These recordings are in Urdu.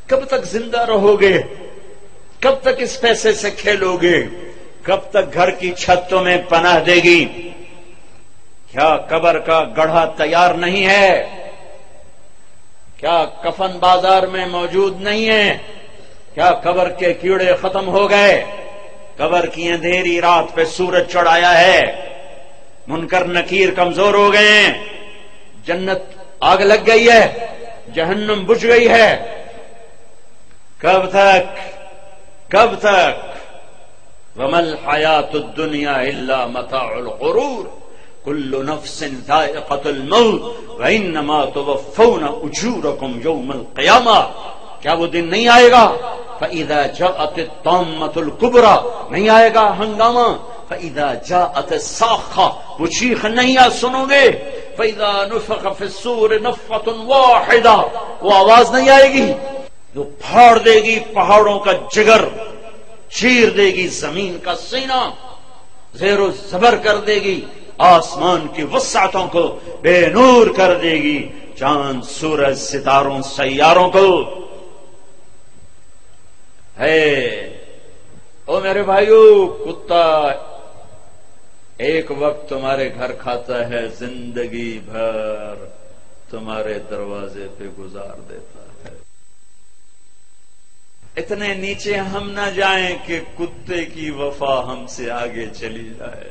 کب تک زندہ رہو گے؟ کب تک اس پیسے سے کھیلو گے؟ کب تک گھر کی چھت تمہیں پناہ دے گی؟ کیا قبر کا گڑھا تیار نہیں ہے؟ کیا کفن بازار میں موجود نہیں ہے؟ کیا قبر کے کیڑے ختم ہو گئے؟ قبر کی اندھیری رات پہ سورج چڑھایا ہے، منکر نکیر کمزور ہو گئے ہیں، جنت آگ لگ گئی ہے، جہنم بجھ گئی ہے۔ کب تک؟ کب تک؟ وَمَا الْحَيَاةُ الدُّنْيَا إِلَّا مَتَاعُ الْغُرُورِ كُلُّ نَفْسٍ ذَائِقَةُ الْمَوْتِ وَإِنَّمَا تُوَفَّوْنَ أُجُورَكُمْ يَوْمَ الْقِيَامَةِ۔ کیا وہ دن نہیں آئے گا؟ فَإِذَا جَاءَتِ الطَّامَّةُ الْكُبْرَى، نہیں آئے گا ہنگامہ؟ فَإِذَا جَاءَتِ الصَّاخَّةُ، وہ چیخ نہیں سنو گے؟ فَإِذَا نُفِخَ فِي الصُّورِ نَفْخَةٌ وَاحِدَةٌ، وہ آواز نہیں آئے گی جو پھاڑ دے گی پہاڑوں کا جگر، چیر دے گی زمین کا سینہ، زیر و زبر کر دے گی آسمان کی وسعتوں کو، بے نور کر دے گی چاند سورج ستاروں سیاروں کو۔ ہے او میرے بھائیو، کتا ایک وقت تمہارے گھر کھاتا ہے، زندگی بھر تمہارے دروازے پہ گزار دیتا ہے۔ اتنے نیچے ہم نہ جائیں کہ کتے کی وفا ہم سے آگے چلی جائے،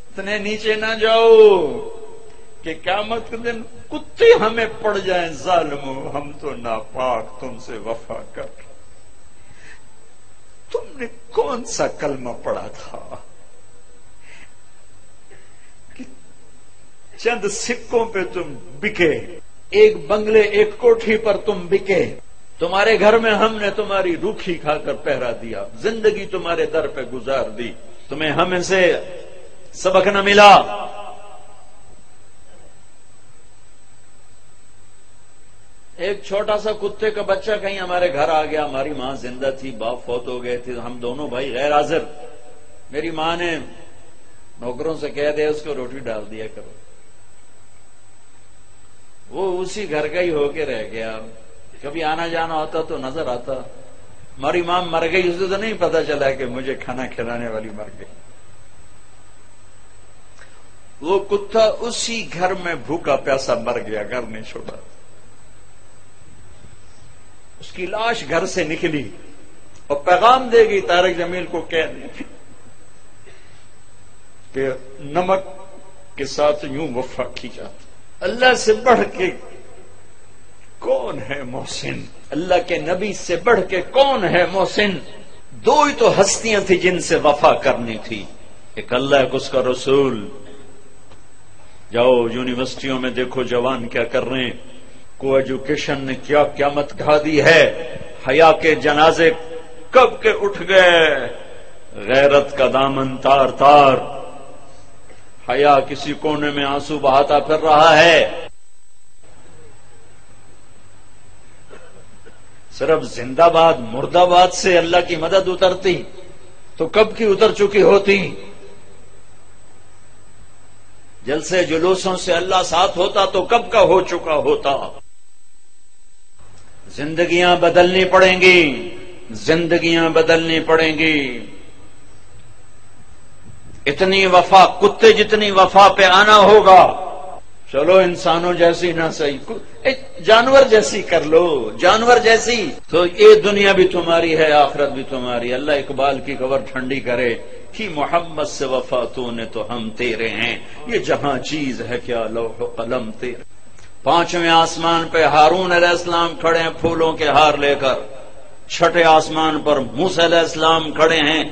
اتنے نیچے نہ جاؤ کہ قیامت کے دن کتے ہمیں پڑ جائیں، ظالمو ہم تو ناپاک تم سے وفا کر۔ تم نے کون سا کلمہ پڑھا تھا کہ چند سکوں پہ تم بکے، ایک بنگلے ایک کوٹھی پر تم بکے؟ تمہارے گھر میں ہم نے تمہاری روکھی کھا کر پہرا دیا، زندگی تمہارے در پہ گزار دی، تمہیں ہم سے سبق نہ ملا۔ ایک چھوٹا سا کتے کا بچہ کہیں ہمارے گھر آ گیا، ہماری ماں زندہ تھی، باپ فوت ہو گئے تھے، ہم دونوں بھائی غیر حاضر۔ میری ماں نے نوکروں سے کہہ دیا اس کو روٹی ڈال دیا کرو، وہ اسی گھر کا ہی ہو کے رہ گیا، کبھی آنا جانا ہوتا تو نظر آتا۔ ہماری ماں مر گئی، اسے تو نہیں پتا چلا کہ مجھے کھانا کھلانے والی مر گئی۔ وہ کتا اسی گھر میں بھوکا پیاسا مر گیا، گھر نہیں چھوڑا۔ اس کی لاش گھر سے نکلی اور پیغام دے گی طارق جمیل کو، کہہ دیں کہ نمک کے ساتھ یوں وفا کی جاتی۔ اللہ سے بڑھ کے کون ہے محسن؟ اللہ کے نبی سے بڑھ کے کون ہے محسن؟ دو ہی تو ہستیاں تھیں جن سے وفا کرنی تھی، ایک اللہ ایک اس کا رسول۔ جاؤ یونیورسٹیوں میں دیکھو جوان کیا کر رہے ہیں، کو ایجوکیشن نے کیا قیامت ڈھا دی ہے، حیا کے جنازے کب کے اٹھ گئے، غیرت کا دامن تار تار، حیا کسی کونے میں آنسو بہاتا پھر رہا ہے۔ صرف زندہ باد مردہ باد سے اللہ کی مدد اترتی تو کب کی اتر چکی ہوتی، جلسے جلوسوں سے اللہ ساتھ ہوتا تو کب کا ہو چکا ہوتا۔ زندگیاں بدلنی پڑیں گی، زندگیاں بدلنی پڑیں گی۔ اتنی وفا، کتے جتنی وفا پہ آنا ہوگا۔ چلو انسانوں جیسی نہ صحیح، جانور جیسی کر لو، جانور جیسی، تو یہ دنیا بھی تمہاری ہے، آخرت بھی تمہاری۔ اللہ اقبال کی خبر ٹھنڈی کرے کہ محمد سے وفا تو نے تو ہم تیرے ہیں، یہ جہاں چیز ہے کیا لوح و قلم تیرے۔ پانچویں آسمان پہ ہارون علیہ السلام کھڑے ہیں پھولوں کے ہار لے کر، چھٹے آسمان پر موسیٰ علیہ السلام کھڑے ہیں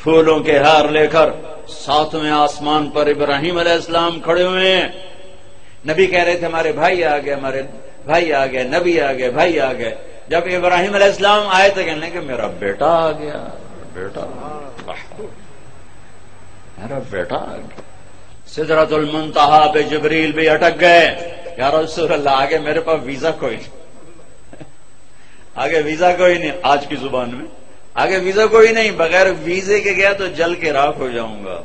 پھولوں کے ہار لے کر، ساتویں آسمان پر ابراہیم علیہ السلام کھڑے ہوئے ہیں۔ نبی کہہ رہے تھے ہمارے بھائی آ گئے، ہمارے بھائی آ گئے، نبی آ گئے، بھائی آ گئے۔ جب ابراہیم علیہ السلام آئے تو کہنے کہ میرا بیٹا آ گیا، بیٹا میرا بیٹا آ گیا۔ سدرۃ المنتہا پہ جبریل بھی اٹک گئے، یا رسول اللہ آگے میرے پاس ویزا کوئی نہیں، آگے ویزا کوئی نہیں، آج کی زبان میں آگے ویزا کوئی نہیں، بغیر ویزے کے گیا تو جل کے راکھ ہو جاؤں گا۔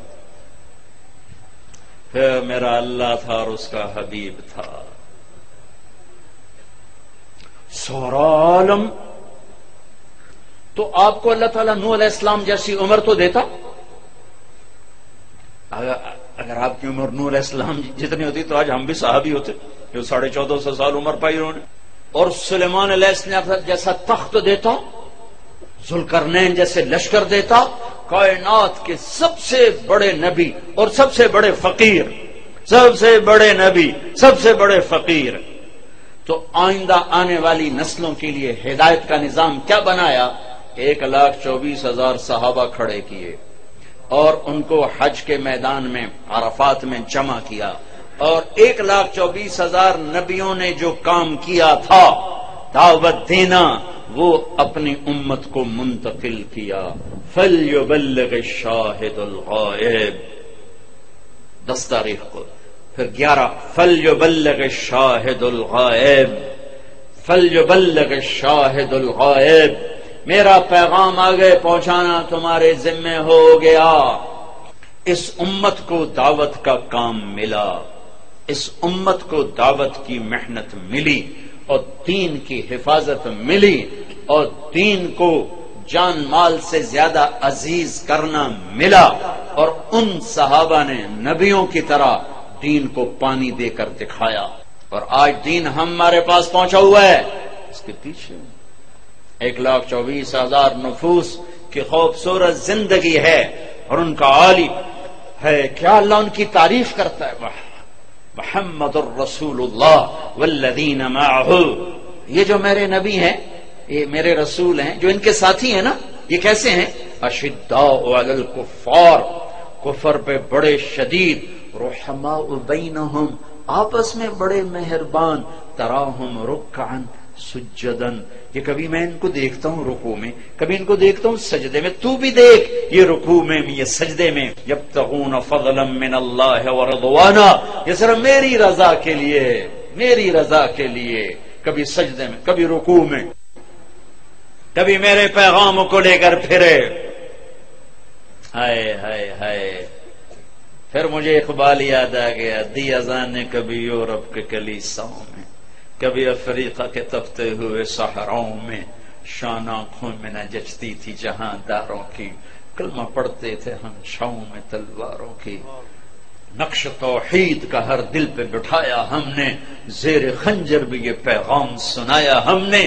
پھر میرا اللہ تھا اور اس کا حبیب تھا۔ سارا عالم. تو آپ کو اللہ تعالیٰ نوح علیہ السلام جیسی عمر تو دیتا. اگر آپ کی عمر نوح علیہ السلام جتنی ہوتی تو آج ہم بھی صحابی ہوتے جو 1450 سال عمر پائی انہوں نے. اور سلیمان علیہ السلام جیسا تخت دیتا, ذوالقرنین جیسے لشکر دیتا, کائنات کے سب سے بڑے نبی اور سب سے بڑے فقیر, سب سے بڑے نبی, سب سے بڑے فقیر. تو آئندہ آنے والی نسلوں کے لیے ہدایت کا نظام کیا بنایا؟ 1,24,000 صحابہ کھڑے کیے اور ان کو حج کے میدان میں عرفات میں جمع کیا, اور 1,24,000 نبیوں نے جو کام کیا تھا دعوت دینا, وہ اپنی امت کو منتقل کیا. فَلْيُبَلِّغِ الشَّاهِدُ الْغَائِبَ 10 تاریخ کو. پھر 11 فَلْيُبَلِّغِ الشَّاهِدُ الْغَائِبَ فَلْيُبَلِّغِ الشَّاهِدُ الْغَائِبَ. میرا پیغام آگے پہنچانا تمہارے ذمہ ہو گیا. اس امت کو دعوت کا کام ملا, اس امت کو دعوت کی محنت ملی, اور دین کی حفاظت ملی, اور دین کو جان مال سے زیادہ عزیز کرنا ملا. اور ان صحابہ نے نبیوں کی طرح دین کو پانی دے کر دکھایا, اور آج دین ہمارے پاس پہنچا ہوا ہے. اس کے پیچھے 1,24,000 نفوس کی خوبصورت زندگی ہے, اور ان کا عالم ہے. کیا اللہ ان کی تعریف کرتا ہے؟ محمد الرسول اللہ والذین معہ. یہ جو میرے نبی ہیں, یہ میرے رسول ہیں, جو ان کے ساتھی ہیں نا, یہ کیسے ہیں؟ اشداء علی الکفار, کفر پہ بڑے شدید, رحماء بینہم, آپس میں بڑے مہربان, تراہم رکعا سجدا. یہ کبھی میں ان کو دیکھتا ہوں رکوع میں, کبھی ان کو دیکھتا ہوں سجدے میں. تو بھی دیکھ, یہ رکوع میں, یہ سجدے میں. یبتغون فضلا من اللہ ورضوانا, یہ صرف میری رضا کے لیے, میری رضا کے لیے. کبھی سجدے میں, کبھی رکوع میں, کبھی میرے پیغام کو لے کر پھرے. ہائے ہائے ہائے. پھر مجھے اقبال یاد آ گیا, دی اذان نے کبھی یورپ کے کلیساؤں میں, کبھی افریقہ کے تپتے ہوئے صحراؤں میں, شان آنکھوں میں نہ جچتی تھی جہاں داروں کی, کلمہ پڑھتے تھے ہم چھاؤں میں تلواروں کی. نقش توحید کا ہر دل پہ بٹھایا ہم نے, زیر خنجر بھی یہ پیغام سنایا ہم نے.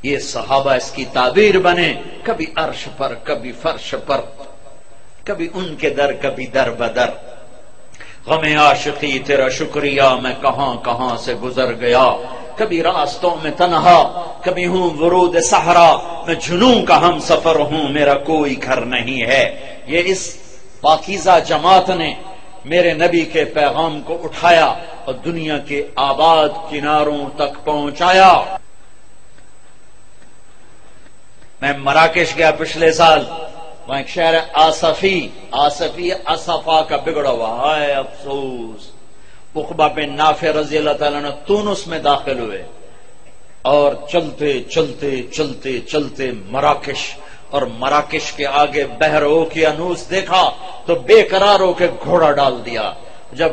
یہ صحابہ اس کی تعبیر بنے, کبھی عرش پر, کبھی فرش پر, کبھی ان کے در, کبھی در بدر. غم عاشقی تیرا شکریہ میں کہاں کہاں سے گزر گیا, کبھی راستوں میں تنہا, کبھی ہوں ورود صحرا, میں جنوں کا ہم سفر ہوں, میرا کوئی گھر نہیں ہے. یہ اس پاکیزہ جماعت نے میرے نبی کے پیغام کو اٹھایا اور دنیا کے آباد کناروں تک پہنچایا. میں مراکش گیا پچھلے سال, وہاں ایک شہر ہے آصفی اصفا کا بگڑا ہوا. ہائے افسوس, عقبہ بن نافع رضی اللہ تعالیٰ نے تونس میں داخل ہوئے, اور چلتے چلتے چلتے چلتے مراکش, اور مراکش کے آگے بحر اوقیانوس دیکھا تو بے قرار ہو کے گھوڑا ڈال دیا. جب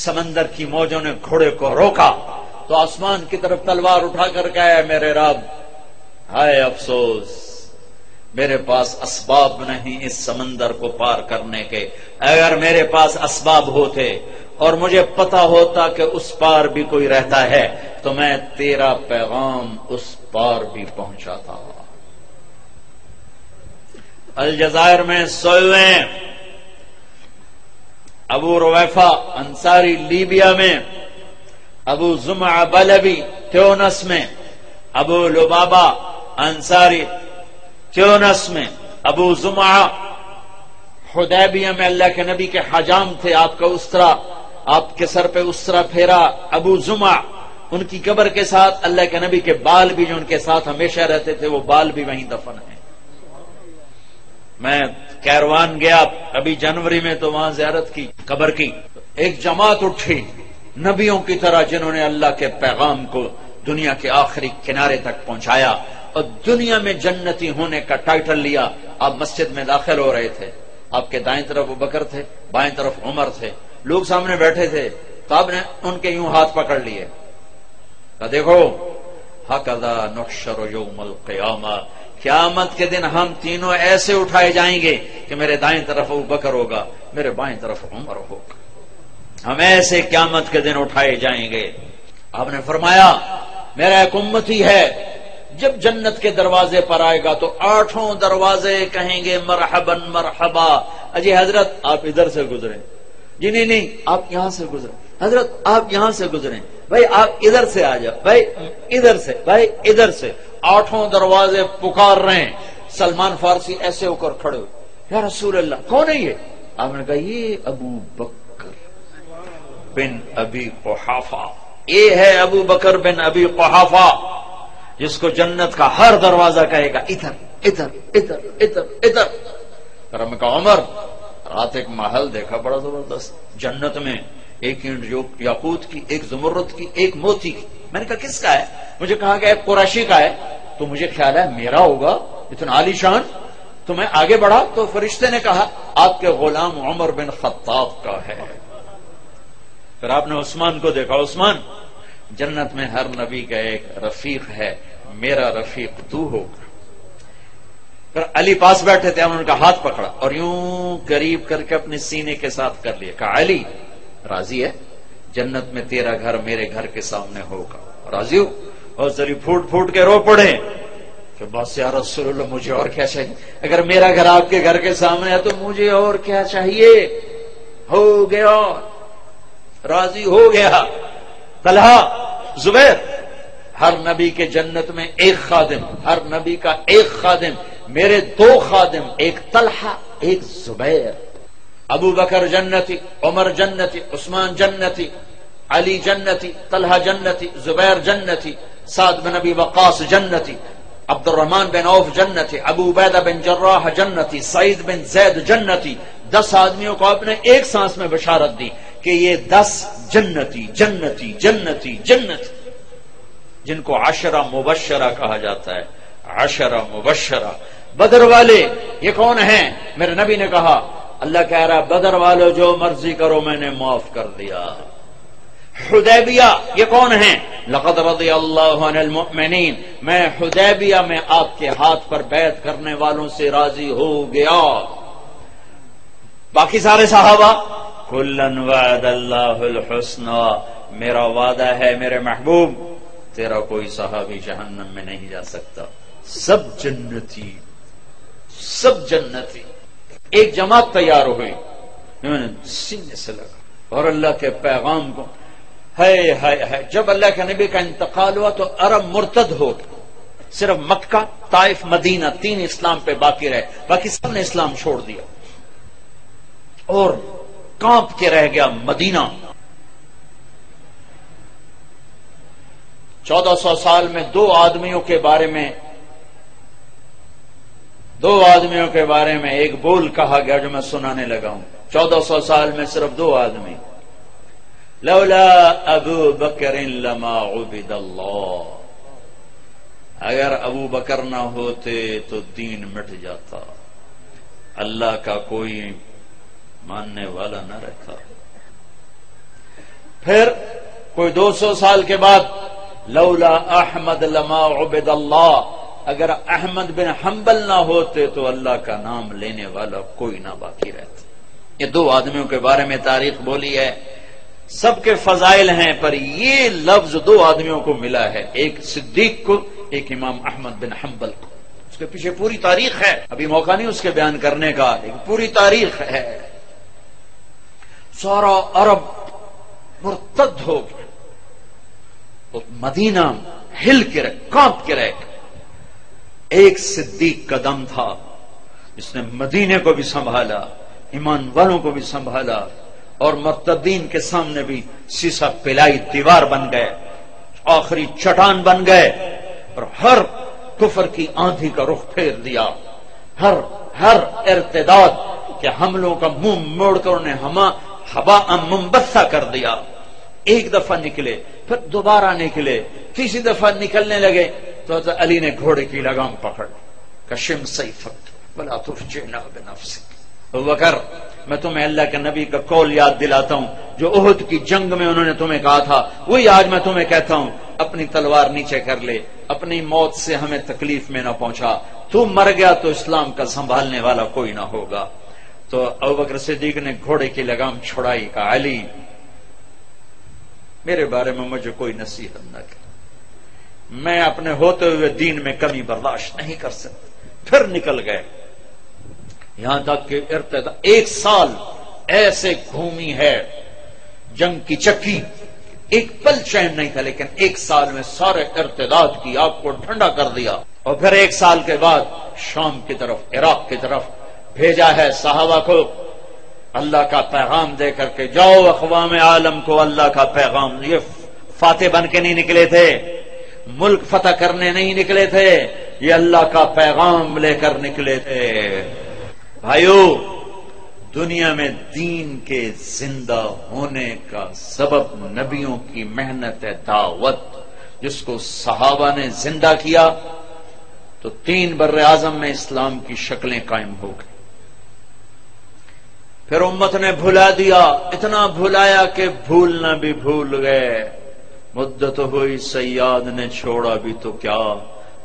سمندر کی موجوں نے گھوڑے کو روکا تو آسمان کی طرف تلوار اٹھا کر کہا, میرے رب ہائے افسوس, میرے پاس اسباب نہیں اس سمندر کو پار کرنے کے. اگر میرے پاس اسباب ہوتے اور مجھے پتا ہوتا کہ اس پار بھی کوئی رہتا ہے تو میں تیرا پیغام اس پار بھی پہنچاتا. الجزائر میں سوئے ابو رویفہ انصاری لیبیا میں, ابو زمع بلبی تیونس میں, ابو لبابہ انصاری تیونس میں, ابو زمع حدیبیہ میں اللہ کے نبی کے حجام تھے, آپ کا اسرا, آپ کے سر پہ اسرا پھیرا ابو زمع, ان کی قبر کے ساتھ اللہ کے نبی کے بال بھی جو ان کے ساتھ ہمیشہ رہتے تھے وہ بال بھی وہیں دفن ہیں. میں کیروان گیا ابھی جنوری میں تو وہاں زیارت کی قبر کی. ایک جماعت اٹھی نبیوں کی طرح جنہوں نے اللہ کے پیغام کو دنیا کے آخری کنارے تک پہنچایا اور دنیا میں جنتی ہونے کا ٹائٹل لیا. آپ مسجد میں داخل ہو رہے تھے, آپ کے دائیں طرف ابوبکر تھے, بائیں طرف عمر تھے, لوگ سامنے بیٹھے تھے, تو آپ نے ان کے یوں ہاتھ پکڑ لیے, کہا دیکھو ہکذا نحشر یوم القیامہ، قیامت کے دن ہم تینوں ایسے اٹھائے جائیں گے کہ میرے دائیں طرف ابو بکر ہوگا، میرے بائیں طرف عمر ہوگا، ہم ایسے قیامت کے دن اٹھائے جائیں گے۔ آپ نے فرمایا میرا ایک امتی ہے، جب جنت کے دروازے پر آئے گا تو 8 دروازے کہیں گے مرحبا مرحبا۔ اجی حضرت آپ ادھر سے گزریں، جی نہیں آپ یہاں سے گزریں، حضرت آپ یہاں سے گزریں، بھائی آپ ادھر سے آ جاؤ، بھائی ادھر سے، بھائی ادھر سے۔ 8 دروازے پکار رہے ہیں۔ سلمان فارسی ایسے ہو کر کھڑے ہوئے، یا رسول اللہ کون ہے یہ؟ آپ نے کہا یہ ابو بکر بن ابی قحافہ، یہ ہے ابو بکر بن ابی قحافہ جس کو جنت کا ہر دروازہ کہے گا ادھر ادھر ادھر ادھر ادھر۔ پھر ہم نے کہا عمر رات ایک محل دیکھا بڑا زبردست، جنت میں ایک اینٹ یاقوت کی، ایک زمرد کی، ایک موتی کی۔ میں نے کہا کس کا ہے؟ مجھے کہا کہ ایک قریشی کا ہے، تو مجھے خیال ہے میرا ہوگا، اتنا عالی شان۔ تو میں آگے بڑھا تو فرشتے نے کہا آپ کے غلام عمر بن خطاب کا ہے۔ پھر آپ نے عثمان کو دیکھا، عثمان جنت میں ہر نبی کا ایک رفیق ہے، میرا رفیق تو ہوگا۔ پھر علی پاس بیٹھے تھے، ہم نے ان کا ہاتھ پکڑا اور یوں قریب کر کے اپنے سینے کے ساتھ کر لیا، کہا علی راضی ہے؟ جنت میں تیرا گھر میرے گھر کے سامنے ہوگا، راضی ہو؟ اور ذری پھوٹ پھوٹ کے رو پڑے کہ بس یا رسول اللہ مجھے اور کیا چاہیے؟ اگر میرا گھر آپ کے گھر کے سامنے ہے تو مجھے اور کیا چاہیے؟ ہو گیا، راضی ہو گیا۔ طلحہ زبیر، ہر نبی کے جنت میں ایک خادم، ہر نبی کا ایک خادم، میرے 2 خادم، ایک طلحہ ایک زبیر۔ ابو بکر جنتی، عمر جنتی، عثمان جنتی، علی جنتی، طلحہ جنتی، زبیر جنتی، سعد بن ابی وقاص جنتی، عبد الرحمن بن عوف جنتی، ابو عبیدہ بن جراح جنتی، سعید بن زید جنتی۔ 10 آدمیوں کو آپ نے ایک سانس میں بشارت دی کہ یہ 10 جنتی جنتی جنتی جنتی، جن کو 10 مبشرہ کہا جاتا ہے، 10 مبشرہ۔ بدر والے یہ کون ہیں؟ میرے نبی نے کہا اللہ کہہ رہا بدر والو جو مرضی کرو میں نے معاف کر دیا۔ حدیبیہ یہ کون ہیں؟ لقد رضی اللہ عن المؤمنین، میں حدیبیہ میں آپ کے ہاتھ پر بیعت کرنے والوں سے راضی ہو گیا۔ باقی سارے صحابہ کلن وعد اللہ الحسنى، میرا وعدہ ہے میرے محبوب تیرا کوئی صحابی جہنم میں نہیں جا سکتا، سب جنتی، سب جنتی۔ ایک جماعت تیار ہوئی، انہوں نے سینے سے لگا اور اللہ کے پیغام کو ہے جب اللہ کے نبی کا انتقال ہوا تو عرب مرتد ہو گئے، صرف مکہ، طائف، مدینہ 3 اسلام پہ باقی رہے، باقی سب نے اسلام چھوڑ دیا اور کانپ کے رہ گیا مدینہ۔ 1400 سال میں 2 آدمیوں کے بارے میں ایک بول کہا گیا جو میں سنانے لگا ہوں۔ 1400 سال میں صرف 2 آدمی، لولا ابو بکر لما عبد اللہ، اگر ابو بکر نہ ہوتے تو دین مٹ جاتا، اللہ کا کوئی ماننے والا نہ رہتا۔ پھر کوئی 200 سال کے بعد لولا احمد لما عبد اللہ، اگر احمد بن حنبل نہ ہوتے تو اللہ کا نام لینے والا کوئی نہ باقی رہتا۔ یہ 2 آدمیوں کے بارے میں تاریخ بولی ہے، سب کے فضائل ہیں، پر یہ لفظ 2 آدمیوں کو ملا ہے، ایک صدیق کو، ایک امام احمد بن حنبل کو۔ اس کے پیچھے پوری تاریخ ہے، ابھی موقع نہیں اس کے بیان کرنے کا، لیکن پوری تاریخ ہے۔ سارا عرب مرتد ہو گیا، تو مدینہ ہل کے رہ، کانپ کے رہ گیا۔ ایک صدیق کا دم تھا جس نے مدینے کو بھی سنبھالا، ایمان والوں کو بھی سنبھالا، اور مرتدین کے سامنے بھی سیسا پلائی دیوار بن گئے، آخری چٹان بن گئے، اور ہر کفر کی آندھی کا رخ پھیر دیا، ہر ارتداد کے حملوں کا منہ موڑ کر انہیں ہوا منبثہ کر دیا۔ ایک دفعہ نکلے، پھر دوبارہ نکلے، تیسری دفعہ نکلنے لگے تو علی نے گھوڑے کی لگام پکڑ، کشم سیفک ولا تفجعنا بنفسک۔ ابوبکر میں تمہیں اللہ کے نبی کا قول یاد دلاتا ہوں جو احد کی جنگ میں انہوں نے تمہیں کہا تھا، وہی آج میں تمہیں کہتا ہوں، اپنی تلوار نیچے کر لے، اپنی موت سے ہمیں تکلیف میں نہ پہنچا، تو مر گیا تو اسلام کا سنبھالنے والا کوئی نہ ہوگا۔ تو ابوبکر صدیق نے گھوڑے کی لگام چھڑائی، کہا علی میرے بارے میں مجھے کوئی نصیحت نہ کر، میں اپنے ہوتے ہوئے دین میں کمی برداشت نہیں کر سکتا۔ پھر نکل گئے، یہاں تک کہ ارتداد 1 سال ایسے گھومی ہے جنگ کی چکی، ایک پل چین نہیں تھا، لیکن 1 سال میں سارے ارتداد کی آگ کو ٹھنڈا کر دیا۔ اور پھر 1 سال کے بعد شام کی طرف، عراق کی طرف بھیجا ہے صحابہ کو اللہ کا پیغام دے کر کے، جاؤ اقوام عالم کو اللہ کا پیغام۔ یہ فاتح بن کے نہیں نکلے تھے، ملک فتح کرنے نہیں نکلے تھے، یہ اللہ کا پیغام لے کر نکلے تھے۔ بھائیو، دنیا میں دین کے زندہ ہونے کا سبب نبیوں کی محنت دعوت، جس کو صحابہ نے زندہ کیا تو 3 بر اعظم میں اسلام کی شکلیں قائم ہو گئی۔ پھر امت نے بھلا دیا، اتنا بھلایا کہ بھولنا بھی بھول گئے۔ مدت ہوئی سیاد نے چھوڑا بھی تو کیا،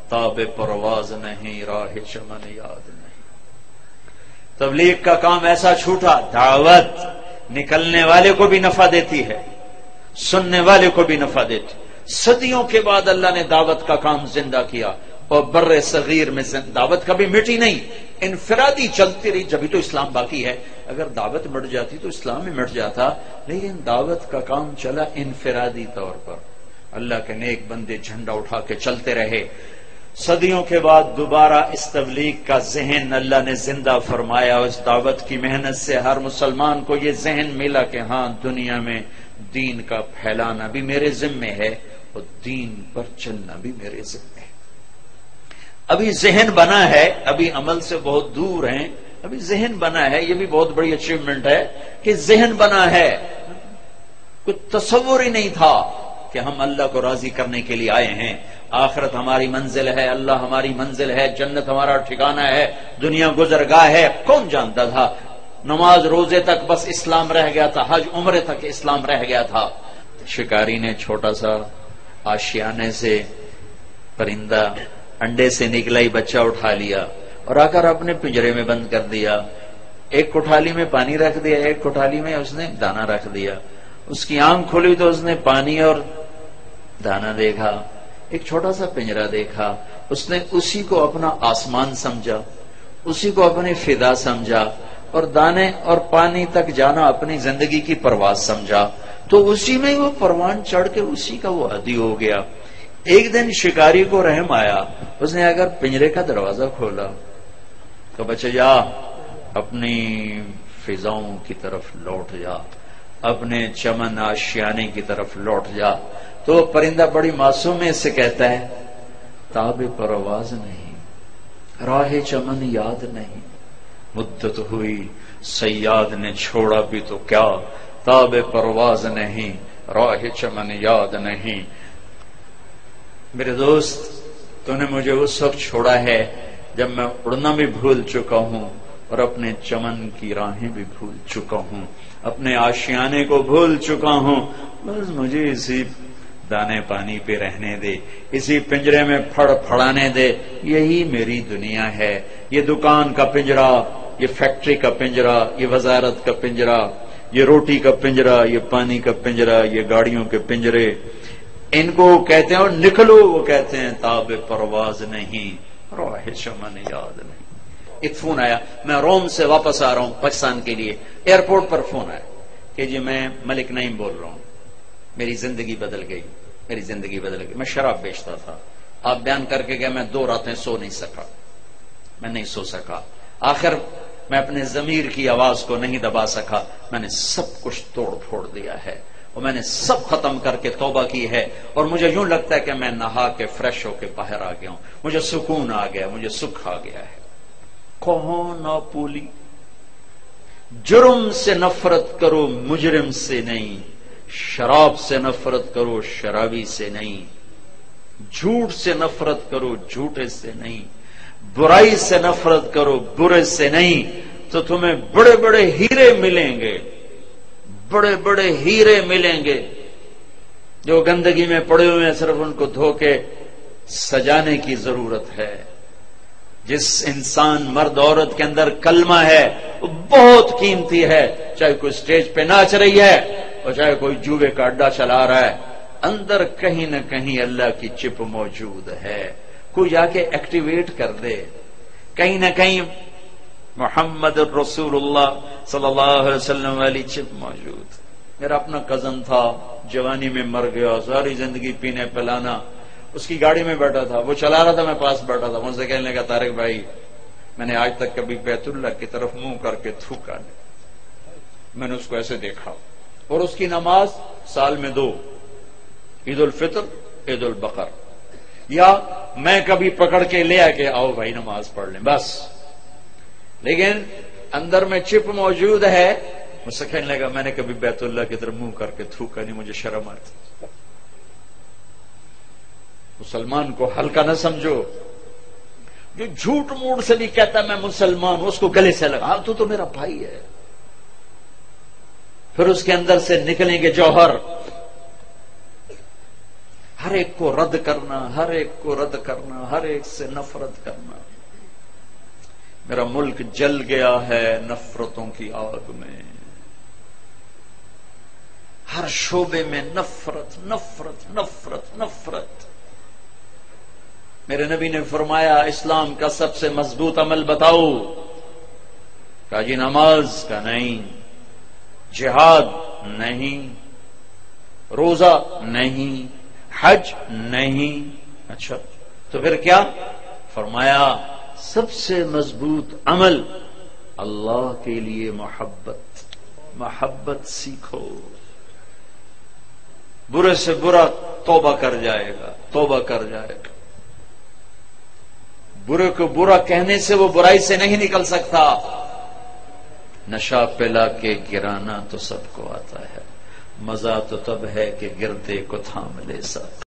تاب پرواز نہیں راہ چمن یاد نہیں۔ تبلیغ کا کام ایسا چھوٹا، دعوت نکلنے والے کو بھی نفع دیتی ہے، سننے والے کو بھی نفع دیتی۔ صدیوں کے بعد اللہ نے دعوت کا کام زندہ کیا، اور بر صغیر میں دعوت کبھی مٹی نہیں، انفرادی چلتی رہی، جبھی تو اسلام باقی ہے۔ اگر دعوت مٹ جاتی تو اسلام ہی مٹ جاتا، لیکن دعوت کا کام چلا انفرادی طور پر، اللہ کے نیک بندے جھنڈا اٹھا کے چلتے رہے۔ صدیوں کے بعد دوبارہ اس تبلیغ کا ذہن اللہ نے زندہ فرمایا، اس دعوت کی محنت سے ہر مسلمان کو یہ ذہن ملا کہ ہاں، دنیا میں دین کا پھیلانا بھی میرے ذمے ہے اور دین پر چلنا بھی میرے ذمے ہے۔ ابھی ذہن بنا ہے، ابھی عمل سے بہت دور ہیں، ابھی ذہن بنا ہے، یہ بھی بہت بڑی اچیومنٹ ہے کہ ذہن بنا ہے۔ کچھ تصور ہی نہیں تھا کہ ہم اللہ کو راضی کرنے کے لیے آئے ہیں، آخرت ہماری منزل ہے، اللہ ہماری منزل ہے، جنت ہمارا ٹھکانہ ہے، دنیا گزرگاہ ہے۔ کون جانتا تھا؟ نماز روزے تک بس اسلام رہ گیا تھا، حج عمرے تک اسلام رہ گیا تھا۔ شکاری نے چھوٹا سا آشیانے سے پرندہ انڈے سے نکلا ہی بچہ اٹھا لیا اور آ کر اپنے پنجرے میں بند کر دیا۔ ایک کوٹھالی میں پانی رکھ دیا، ایک کوٹھالی میں اس نے دانا رکھ دیا۔ اس کی آنکھ کھلی تو اس نے پانی اور دانا دیکھا، ایک چھوٹا سا پنجرا دیکھا، اس نے اسی کو اپنا آسمان سمجھا، اسی کو اپنی فضا سمجھا، اور دانے اور پانی تک جانا اپنی زندگی کی پرواز سمجھا، تو اسی میں وہ پروان چڑھ کے اسی کا وہ عادی ہو گیا۔ ایک دن شکاری کو رحم آیا، اس نے اگر پنجرے کا دروازہ کھولا تو بچہ جا اپنی فضاؤں کی طرف لوٹ جا، اپنے چمن آشیانے کی طرف لوٹ جا، تو وہ پرندہ بڑی معصومی سے کہتا ہے، تاب پرواز نہیں، راہ چمن یاد نہیں، مدت ہوئی صیاد نے چھوڑا بھی تو کیا، تاب پرواز نہیں، راہ چمن یاد نہیں۔ میرے دوست، تو نے مجھے اس وقت چھوڑا ہے جب میں اڑنا بھی بھول چکا ہوں اور اپنے چمن کی راہیں بھی بھول چکا ہوں، اپنے آشیانے کو بھول چکا ہوں۔ بس مجھے اسی دانے پانی پہ رہنے دے، اسی پنجرے میں پھڑ پھڑانے دے، یہی میری دنیا ہے۔ یہ دکان کا پنجرا، یہ فیکٹری کا پنجرا، یہ وزارت کا پنجرا، یہ روٹی کا پنجرا، یہ پانی کا پنجرا، یہ گاڑیوں کے پنجرے، ان کو کہتے ہیں اور نکلو، وہ کہتے ہیں تاب پرواز نہیں، راہ چمن یاد نہیں۔ ایک فون آیا، میں روم سے واپس آ رہا ہوں پاکستان کے لیے، ایئرپورٹ پر فون آیا کہ جی میں ملک نعیم بول رہا ہوں، میری زندگی بدل گئی، میری زندگی بدل گئی۔ میں شراب بیچتا تھا، آپ بیان کر کے گئے، میں 2 راتیں سو نہیں سکا، میں نہیں سو سکا، آخر میں اپنے ضمیر کی آواز کو نہیں دبا سکا، میں نے سب کچھ توڑ پھوڑ دیا ہے اور میں نے سب ختم کر کے توبہ کی ہے، اور مجھے یوں لگتا ہے کہ میں نہا کے فریش ہو کے باہر آ گیا ہوں، مجھے سکون آ گیا، مجھے سکھ آ گیا ہے۔ کون نہ پولی، جرم سے نفرت کرو مجرم سے نہیں، شراب سے نفرت کرو شرابی سے نہیں، جھوٹ سے نفرت کرو جھوٹے سے نہیں، برائی سے نفرت کرو برے سے نہیں، تو تمہیں بڑے بڑے ہیرے ملیں گے، بڑے بڑے ہیرے ملیں گے۔ جو گندگی میں پڑے ہوئے ہیں صرف ان کو دھو کے سجانے کی ضرورت ہے. جس انسان مرد عورت کے اندر کلمہ ہے وہ بہت قیمتی ہے، چاہے کوئی سٹیج پہ ناچ رہی ہے اور چاہے کوئی جوے کا اڈا چلا رہا ہے، اندر کہیں نہ کہیں اللہ کی چپ موجود ہے. کوئی جا کے ایکٹیویٹ کر دے، کہیں نہ کہیں محمد رسول اللہ صلی اللہ علیہ وسلم والی چپ موجود. میرا اپنا کزن تھا، جوانی میں مر گیا، ساری زندگی پینے پلانا. اس کی گاڑی میں بیٹھا تھا، وہ چلا رہا تھا، میں پاس بیٹھا تھا. مجھ سے کہنے لگا طارق بھائی میں نے آج تک کبھی بیت اللہ کی طرف منہ کر کے تھوکا نہیں. میں نے اس کو ایسے دیکھا، اور اس کی نماز سال میں 2، عید الفطر عید البقر، یا میں کبھی پکڑ کے لے آ کے آؤ بھائی نماز پڑھ لیں بس. لیکن اندر میں چپ موجود ہے. مجھ سے کہنے لگا میں نے کبھی بیت اللہ کی طرف منہ کر کے تھوکا نہیں، مجھے شرم آتی. مسلمان کو ہلکا نہ سمجھو. جو جھوٹ موٹ سے بھی کہتا ہے میں مسلمان ہوں، اس کو گلے سے لگا، تو میرا بھائی ہے. پھر اس کے اندر سے نکلیں گے جوہر. ہر ایک کو رد کرنا، ہر ایک کو رد کرنا، ہر ایک سے نفرت کرنا. میرا ملک جل گیا ہے نفرتوں کی آگ میں. ہر شعبے میں نفرت نفرت نفرت نفرت. میرے نبی نے فرمایا اسلام کا سب سے مضبوط عمل بتاؤ؟ کہا جی نماز. کا نہیں، جہاد نہیں، روزہ نہیں، حج نہیں. اچھا تو پھر کیا؟ فرمایا سب سے مضبوط عمل اللہ کے لیے محبت. محبت سیکھو. برے سے برا توبہ کر جائے گا، توبہ کر جائے گا. برے کو برا کہنے سے وہ برائی سے نہیں نکل سکتا. نشہ پلا کے گرانا تو سب کو آتا ہے، مزہ تو تب ہے کہ گردے کو تھام لے سب.